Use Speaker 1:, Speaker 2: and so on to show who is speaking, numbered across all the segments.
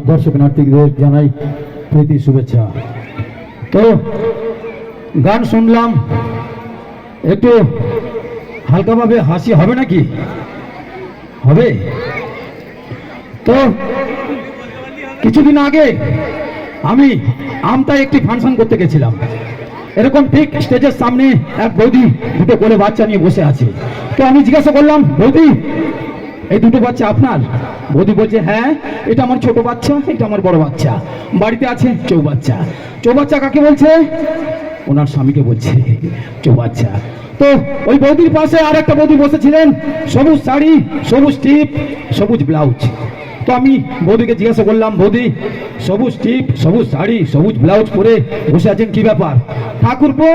Speaker 1: দর্শনার্থীদের জানাই প্রীতি শুভেচ্ছা। তো গান শুনলাম, একটু হালকাভাবে হাসি হবে নাকি? হবে। তো কিছুদিন আগে আমি আমতায় একটি ফাংশন করতে গেছিলাম। এরকম ঠিক স্টেজের সামনে এক বৌদি দুটো কোলে বাচ্চা নিয়ে বসে আছে। তো আমি জিজ্ঞাসা করলাম, বৌদি এই দুটো বাচ্চা আপনার? বৌদি বলছে, হ্যাঁ, এটা আমার ছোট বাচ্চা, এটা আমার বড় বাচ্চা, বাড়িতে আছে চৌবাচ্চা। চৌবাচ্চা কাকে বলছে? ওনার স্বামীকে বলছে চৌবাচ্চা। তো ওই বৌদির পাশে আর একটা বৌদি বসেছিলেন, সবুজ শাড়ি, সবুজ টিপ, সবুজ ব্লাউজ। তো আমি বৌদিকে জিজ্ঞাসা করলাম, বৌদি সবুজ টিপ, সবুজ শাড়ি, সবুজ ব্লাউজ পরে বসে আছেন, কি ব্যাপার? ঠাকুরপো,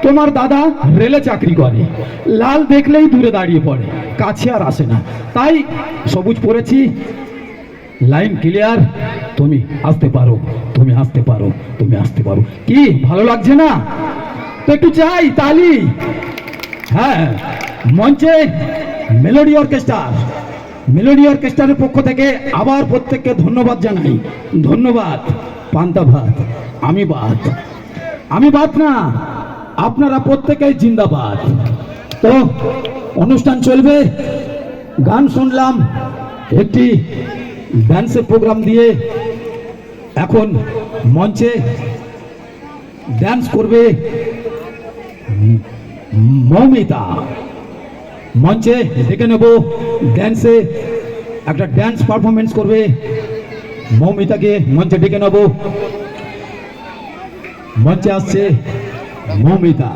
Speaker 1: তোমার দাদা রেলে চাকরি করে, লাল দেখলেই দূরে দাঁড়িয়ে পড়ে, কাছে আর আসে না, তাই সবুজ পরেছি, লাইন ক্লিয়ার, তুমি আসতে পারো, তুমি আসতে পারো, তুমি আসতে পারো। কি ভালো লাগছে না? তো একটু চাই তালি। হ্যাঁ, মঞ্চে মেলোডি অর্কেস্ট্রার, মেলোডি অর্কেস্ট্রারের পক্ষ থেকে আবার প্রত্যেককে ধন্যবাদ জানাই। ধন্যবাদ। পান্তা ভাত, আমি বাদ, আমি বাদ না, আপনারা প্রত্যেকেই জিন্দাবাদ। তো অনুষ্ঠান চলবে, গান শুনলাম, একটি ডান্সের প্রোগ্রাম দিয়ে এখন মঞ্চে ডান্স করবে মৌমিতা। মঞ্চে ডেকে নেব, ড্যান্সে একটা ড্যান্স পারফরমেন্স করবে মৌমিতাকে, মঞ্চে ডেকে নেব। মঞ্চে আসছে মৌমিতা।